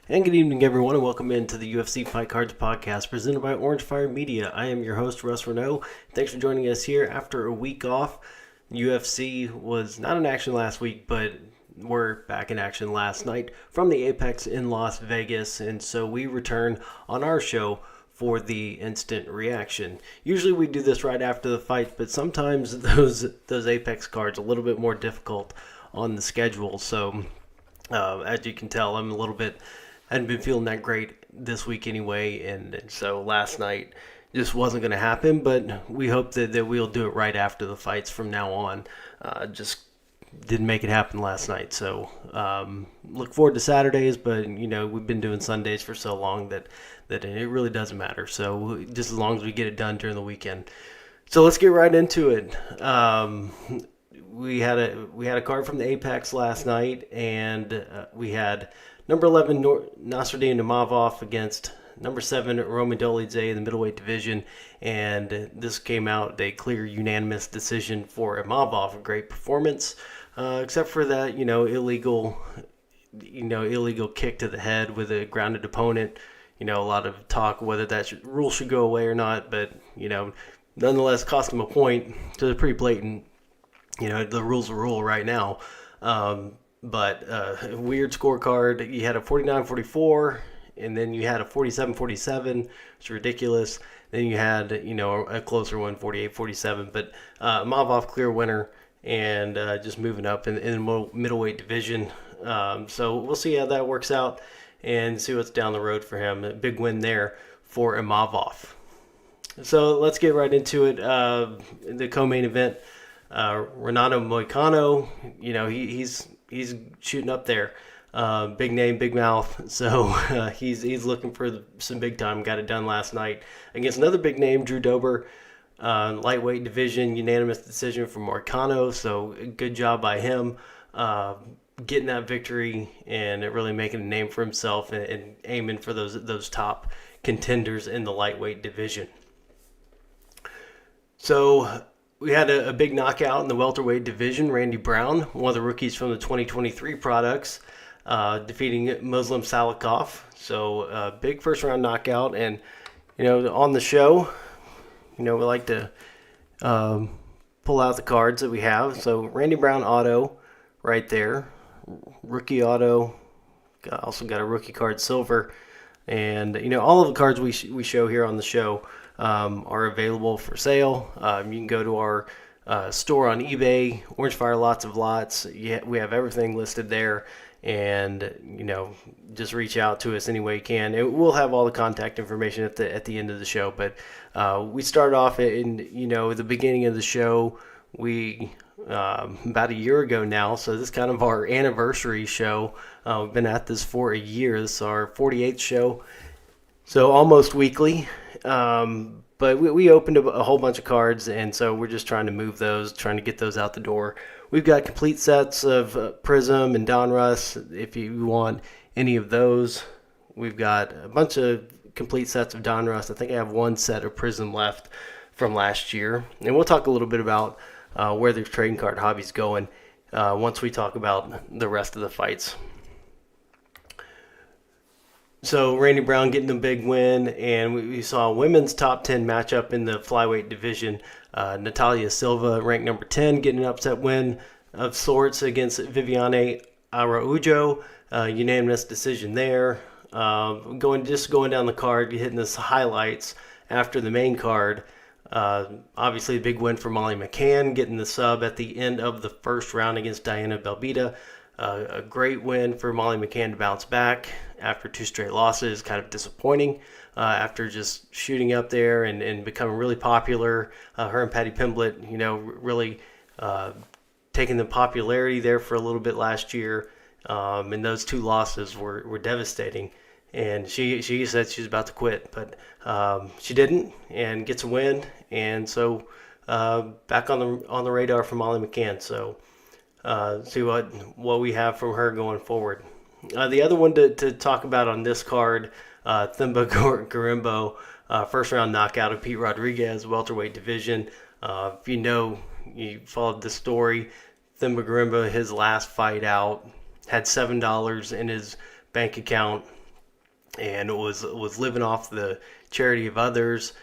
And good evening, everyone, and welcome into the UFC Fight Cards podcast presented by Orange Fire Media. I am your host, Russ Renault. Thanks for joining us here after a week off. UFC was not in action last week, but we're back in action last night from the Apex in Las Vegas, and so we return on our show for the instant reaction. Usually we do this right after the fight, but sometimes those Apex cards are a little bit more difficult on the schedule. So as you can tell, I'm a little bit hadn't been feeling that great this week anyway, and so last night just wasn't going to happen, but we hope that we'll do it right after the fights from now on. Just didn't make it happen last night, so look forward to Saturdays, but we've been doing Sundays for so long that it really doesn't matter, so just as long as we get it done during the weekend. So let's get right into it. We had a card from the Apex last night, and we had number 11, Nasruddin Imavov against number 7, Roman Dolidze in the middleweight division. And this came out a clear unanimous decision for Imavov. A great performance, except for that, illegal kick to the head with a grounded opponent. A lot of talk whether that rule should go away or not, but, nonetheless cost him a point. So it's pretty blatant. The rule's a rule right now. But weird scorecard. You had a 49-44, and then you had a 47-47. It's ridiculous. Then you had, a closer one, 48-47. But Imavov, clear winner, and just moving up in the middleweight division. So we'll see how that works out and see what's down the road for him. A big win there for Imavov. So let's get right into it. The co-main event, Renato Moicano, he's shooting up there. Big name, big mouth. So he's looking for some big time. Got it done last night against another big name, Drew Dober. Lightweight division, unanimous decision from Moicano. So good job by him getting that victory and really making a name for himself and aiming for those top contenders in the lightweight division. So we had a big knockout in the welterweight division. Randy Brown, one of the rookies from the 2023 products, defeating Muslim Salikov. So big first round knockout. And, on the show, we like to pull out the cards that we have. So Randy Brown auto right there. Rookie auto. Also got a rookie card silver. And, all of the cards we show here on the show are available for sale. You can go to our store on eBay, Orange Fire Lots of Lots. Yeah, we have everything listed there, and just reach out to us any way you can. We'll have all the contact information at the end of the show. But we start off in the beginning of the show. We about a year ago now, so this is kind of our anniversary show. We've been at this for a year. This is our 48th show, so almost weekly. But we opened a whole bunch of cards, and so we're just trying to move those, trying to get those out the door. We've got complete sets of Prism and Donruss if you want any of those. We've got a bunch of complete sets of Donruss. I think I have one set of Prism left from last year. And we'll talk a little bit about where the trading card hobby's going once we talk about the rest of the fights. So Randy Brown getting a big win, and we saw a women's top 10 matchup in the flyweight division. Natalia Silva, ranked number 10, getting an upset win of sorts against Viviane Araujo. Unanimous decision there. Going down the card, hitting the highlights after the main card. Obviously a big win for Molly McCann, getting the sub at the end of the first round against Diana Belbita. A great win for Molly McCann to bounce back after 2 straight losses. Kind of disappointing after just shooting up there and becoming really popular. Her and Patty Pimblett, really taking the popularity there for a little bit last year. And those 2 losses were devastating. And she said she was about to quit, but she didn't, and gets a win. And so back on the radar for Molly McCann. So see what we have from her going forward. The other one to talk about on this card, Thimba Garimbo, first round knockout of Pete Rodriguez, welterweight division. If you followed the story, Thimba Garimbo, his last fight out, had $7 in his bank account and was living off the charity of others.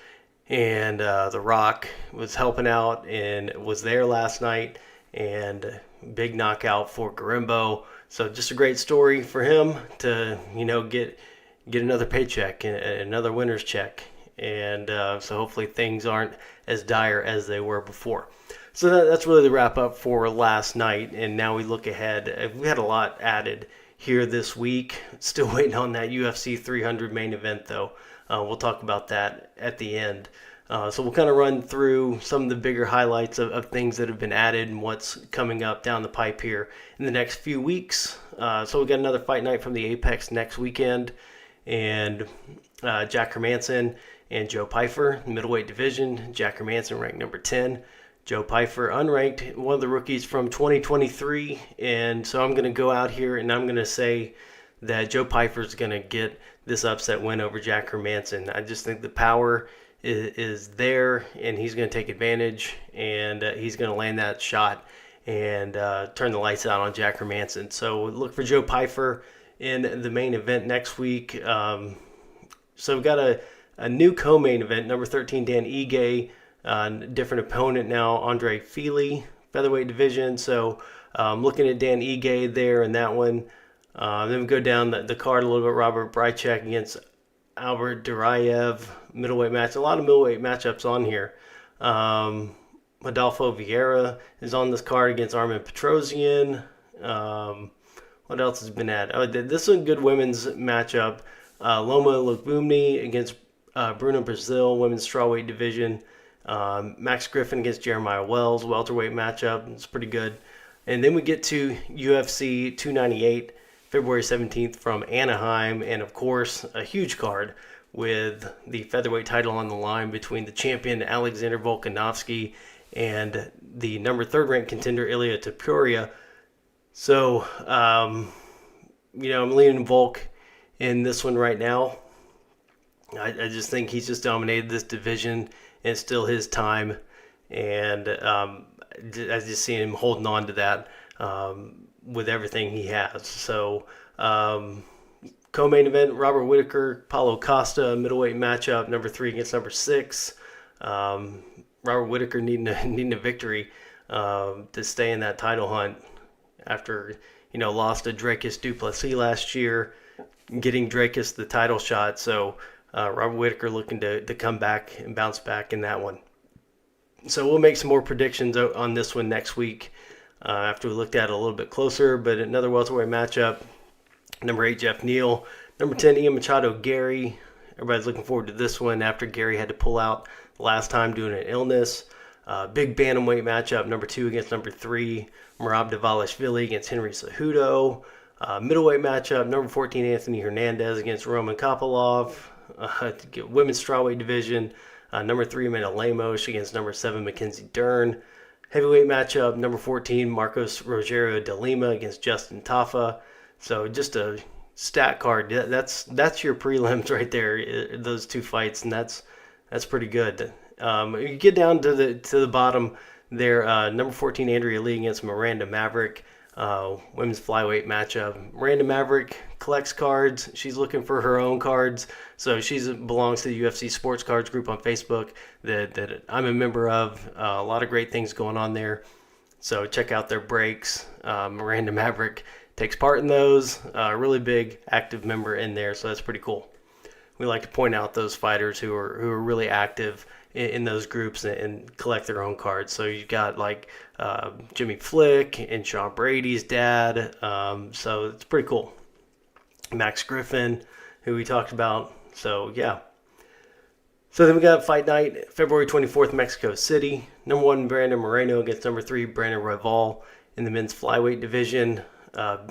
And The Rock was helping out and was there last night, and big knockout for Garimbo. So just a great story for him to get another paycheck and another winner's check, and so hopefully things aren't as dire as they were before. So that's really the wrap up for last night, and now we look ahead. We had a lot added here this week. Still waiting on that UFC 300 main event though. We'll talk about that at the end. So we'll kind of run through some of the bigger highlights of things that have been added and what's coming up down the pipe here in the next few weeks. So we got another fight night from the Apex next weekend, and Jack Hermanson and Joe Pyfer, middleweight division. Jack Hermanson ranked number 10. Joe Pyfer, unranked, one of the rookies from 2023. And so I'm going to go out here and I'm going to say that Joe Pyfer is going to get this upset win over Jack Hermanson. I just think the power is there, and he's going to take advantage, and he's going to land that shot and turn the lights out on Jack Hermanson. So look for Joe Pyfer in the main event next week. So we've got a new co-main event, number 13, Dan Ige, different opponent now, Andre Fili, featherweight division. So looking at Dan Ige there in that one. Then we go down the card a little bit. Robert Brychek against Albert Duraev, middleweight match. A lot of middleweight matchups on here. Adolfo Vieira is on this card against Armin Petrosian. What else has been added? This is a good women's matchup. Loma Lubumni against Bruno Brazil, women's strawweight division. Max Griffin against Jeremiah Wells, welterweight matchup. It's pretty good. And then we get to UFC 298, February 17th from Anaheim. And, of course, a huge card with the featherweight title on the line between the champion Alexander Volkanovski and the number 3rd-ranked contender Ilia Topuria. So, I'm leaning Volk in this one right now. I just think he's just dominated this division, and it's still his time. And I just see him holding on to that with everything he has. So, co-main event, Robert Whittaker, Paulo Costa, middleweight matchup, number 3 against number 6. Robert Whittaker needing a victory to stay in that title hunt after, lost to Dracus du Plessis last year, getting Dracus the title shot. So Robert Whittaker looking to come back and bounce back in that one. So we'll make some more predictions on this one next week after we looked at it a little bit closer. But another welterweight matchup, number 8, Jeff Neal. Number 10, Ian Machado Gary. Everybody's looking forward to this one after Gary had to pull out last time due to an illness. Big bantamweight matchup, number 2 against number 3, Merab Dvalishvili against Henry Cejudo. Middleweight matchup, number 14, Anthony Hernandez against Roman Kopylov. Women's strawweight division, number 3, Amanda Lemos against number 7, Mackenzie Dern. Heavyweight matchup, number 14, Marcos Rogerio de Lima against Justin Tafa. So just a stat card. That's your prelims right there. Those 2 fights, and that's pretty good. You get down to the bottom there. Number 14, Andrea Lee against Miranda Maverick. Women's flyweight matchup. Miranda Maverick collects cards. She's looking for her own cards. So she belongs to the UFC Sports Cards group on Facebook that I'm a member of. A lot of great things going on there. So check out their breaks. Miranda Maverick takes part in those. Really big active member in there. So that's pretty cool. We like to point out those fighters who are really active in those groups and collect their own cards. So you've got like Jimmy Flick and Sean Brady's dad. So it's pretty cool. Max Griffin, who we talked about. So yeah. So then we got Fight Night, February 24th, Mexico City. Number 1, Brandon Moreno against number 3, Brandon Royval in the men's flyweight division.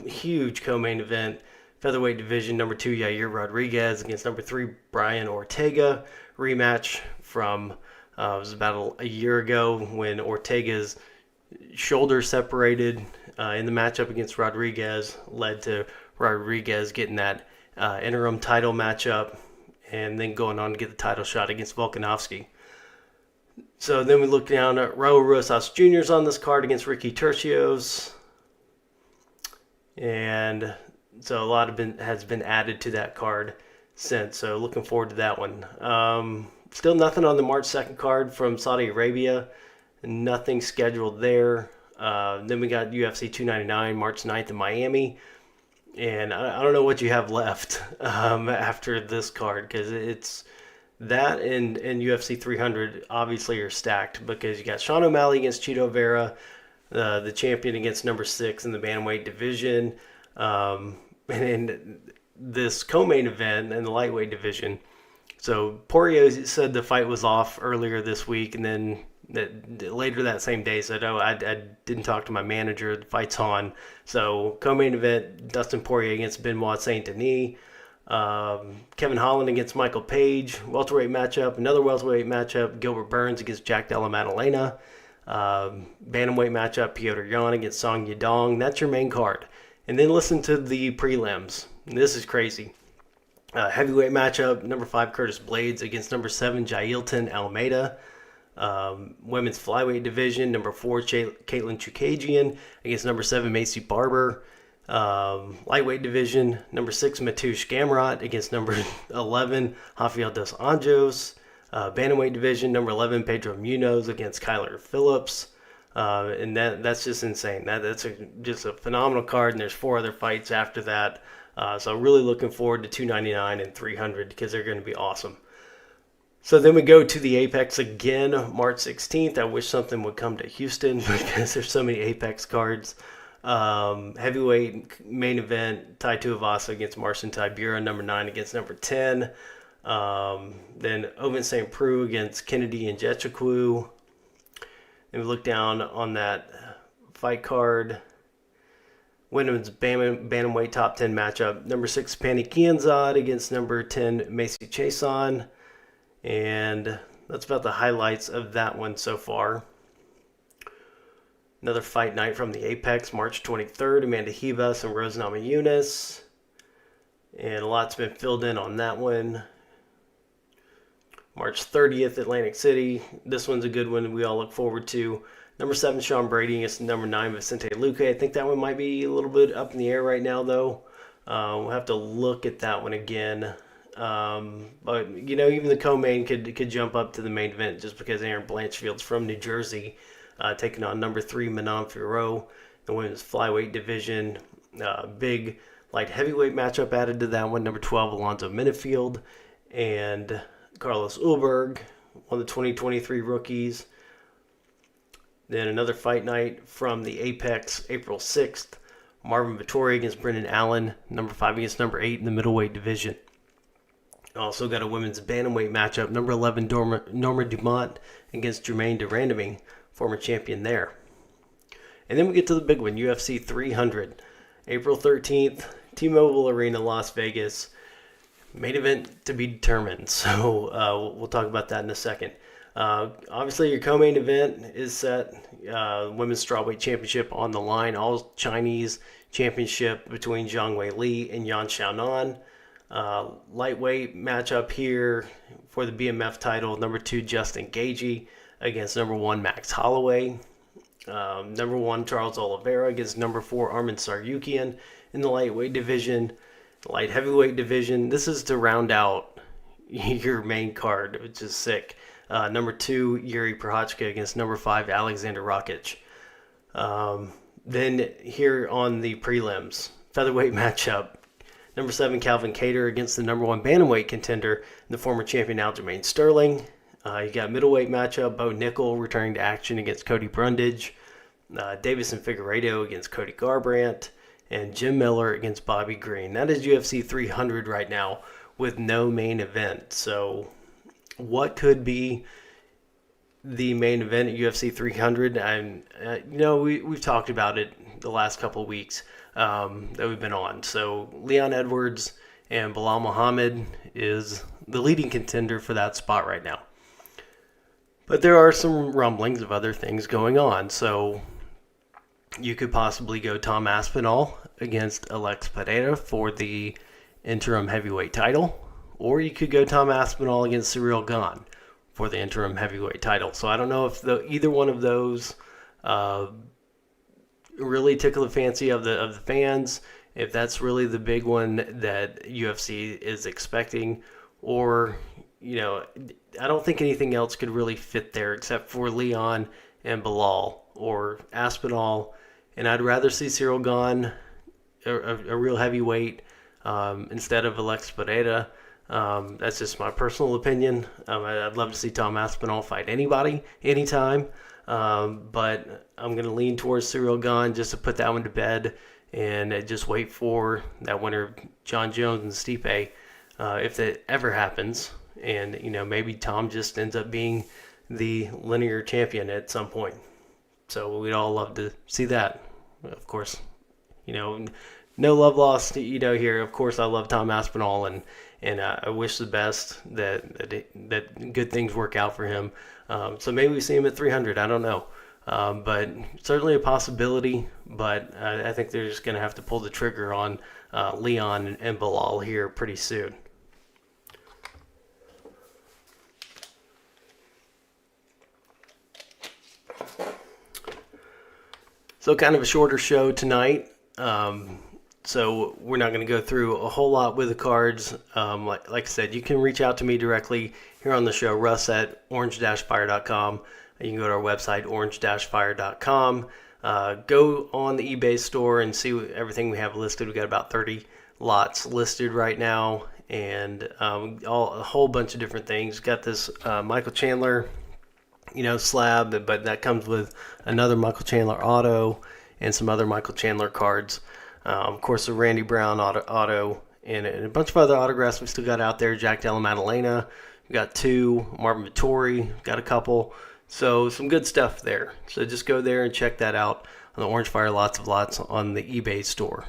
Huge co-main event. Featherweight division, number 2, Yair Rodriguez against number 3, Brian Ortega. Rematch from it was about a year ago when Ortega's shoulder separated in the matchup against Rodriguez, led to Rodriguez getting that interim title matchup and then going on to get the title shot against Volkanovski. So then we look down at Raul Rosas Jr.'s on this card against Ricky Tercios. And so a lot has been added to that card. since. So looking forward to that one. Still nothing on the March 2nd card from Saudi Arabia. Nothing scheduled there. Then we got UFC 299 March 9th in Miami. And I don't know what you have left after this card, because it's that and UFC 300 obviously are stacked, because you got Sean O'Malley against Chito Vera, the champion against number 6 in the bantamweight division. And this co-main event in the lightweight division. So Poirier said the fight was off earlier this week, and then later that same day said, "Oh, I didn't talk to my manager. The fight's on." So co-main event: Dustin Poirier against Benoit Saint Denis. Kevin Holland against Michael Page. Welterweight matchup. Another welterweight matchup: Gilbert Burns against Jack Della Maddalena. Bantamweight matchup: Petr Yan against Song Yadong. That's your main card. And then listen to the prelims. This is crazy. Heavyweight matchup: number 5 Curtis Blades against number 7 Jailton Almeida. Women's flyweight division: number 4 Caitlin Chukagian against number 7 Macy Barber. Lightweight division: number 6 Mateusz Gamrot against number 11 Rafael dos Anjos. Bantamweight division: number 11 Pedro Munoz against Kyler Phillips. And that's just insane. That's just a phenomenal card, and there's 4 other fights after that. So really looking forward to 299 and 300, because they're going to be awesome. So then we go to the Apex again, March 16th. I wish something would come to Houston, because there's so many Apex cards. Heavyweight main event: Tai Tuivasa against Marcin Tybura, number 9 against number 10. Then Ovince St. Preux against Kennedy and Nzechukwu. And we look down on that fight card. Women's bantamweight top 10 matchup: number 6 Pannie Kianzad against number 10 Macy Chiasson. And that's about the highlights of that one so far. Another fight night from the Apex, March 23rd, Amanda Ribas and Rose Namajunas. And a lot's been filled in on that one. March 30th, Atlantic City. This one's a good one we all look forward to. Number 7, Sean Brady against number 9, Vicente Luque. I think that one might be a little bit up in the air right now, though. We'll have to look at that one again. But, even the co-main could jump up to the main event, just because Aaron Blanchfield's from New Jersey, taking on number 3, Manon Fiorot. The women's flyweight division. Big light heavyweight matchup added to that one. Number 12, Alonzo Minifield and Carlos Ulberg, one of the 2023 rookies. Then another fight night from the Apex, April 6th. Marvin Vettori against Brendan Allen, number 5 against number 8 in the middleweight division. Also got a women's bantamweight matchup, number 11 Norma Dumont against Jermaine Durandamy, former champion there. And then we get to the big one, UFC 300. April 13th, T-Mobile Arena, Las Vegas. Main event to be determined, so we'll talk about that in a second. Obviously, your co-main event is set. Women's strawweight championship on the line. All Chinese championship between Zhang Weili and Yan Xiaonan. Lightweight matchup here for the BMF title. Number 2, Justin Gaethje against number 1, Max Holloway. Number 1, Charles Oliveira against number 4, Arman Tsarukyan in the lightweight division. Light heavyweight division. This is to round out your main card, which is sick. Number 2, Yuri Prochazka against number 5, Alexander Rakic. Then here on the prelims, featherweight matchup. Number 7, Calvin Kattar against the number 1 bantamweight contender, the former champion Aljamain Sterling. You got middleweight matchup, Bo Nickel returning to action against Cody Brundage. Davison Figueiredo against Cody Garbrandt. And Jim Miller against Bobby Green. That is UFC 300 right now with no main event. So what could be the main event at UFC 300? And, we've talked about it the last couple of weeks that we've been on. So Leon Edwards and Bilal Muhammad is the leading contender for that spot right now. But there are some rumblings of other things going on. So you could possibly go Tom Aspinall against Alex Pereira for the interim heavyweight title, or you could go Tom Aspinall against Cyril Gane for the interim heavyweight title. So I don't know if either one of those really tickle the fancy of the fans, if that's really the big one that UFC is expecting, or, I don't think anything else could really fit there except for Leon and Bilal or Aspinall. And I'd rather see Cyril Gane, a real heavyweight, instead of Alex Pereira. That's just my personal opinion. I'd love to see Tom Aspinall fight anybody, anytime. But I'm going to lean towards Cyril Gane just to put that one to bed and just wait for that winner, John Jones and Stipe, if that ever happens. And, maybe Tom just ends up being the linear champion at some point. So we'd all love to see that. Of course, no love lost, here. Of course, I love Tom Aspinall, and I wish the best that good things work out for him. So maybe we see him at 300. I don't know. But certainly a possibility. But I think they're just going to have to pull the trigger on Leon and Bilal here pretty soon. So kind of a shorter show tonight. So we're not going to go through a whole lot with the cards. Like I said, you can reach out to me directly here on the show, Russ at orange-fire.com. You can go to our website, orange-fire.com. Go on the eBay store and see everything we have listed. We've got about 30 lots listed right now, and a whole bunch of different things. Got this Michael Chandler slab, but that comes with another Michael Chandler auto and some other Michael Chandler cards. Of course, the Randy Brown auto and a bunch of other autographs we still got out there. Jack Della Maddalena, we got 2. Marvin Vittori, got a couple. So some good stuff there. So just go there and check that out on the Orange Fire Lots of Lots on the eBay store.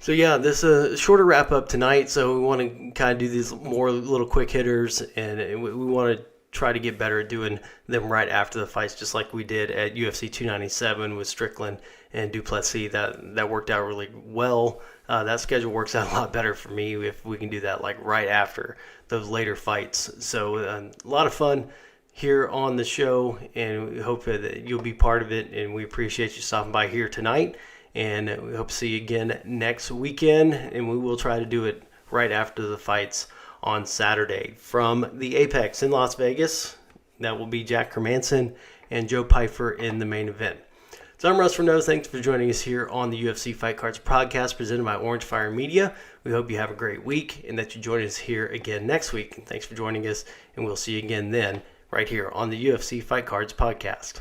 So yeah, this is a shorter wrap up tonight. So we want to kind of do these more little quick hitters, and we want to try to get better at doing them right after the fights, just like we did at UFC 297 with Strickland and Duplessis. That worked out really well. That schedule works out a lot better for me if we can do that like right after those later fights. So a lot of fun here on the show, and we hope that you'll be part of it, and we appreciate you stopping by here tonight, and we hope to see you again next weekend, and we will try to do it right after the fights on Saturday. From the Apex in Las Vegas, that will be Jack Hermanson and Joe Pyfer in the main event. So I'm Russ Renaud. Thanks for joining us here on the UFC Fight Cards podcast presented by Orange Fire Media. We hope you have a great week and that you join us here again next week. And thanks for joining us, and we'll see you again then right here on the UFC Fight Cards podcast.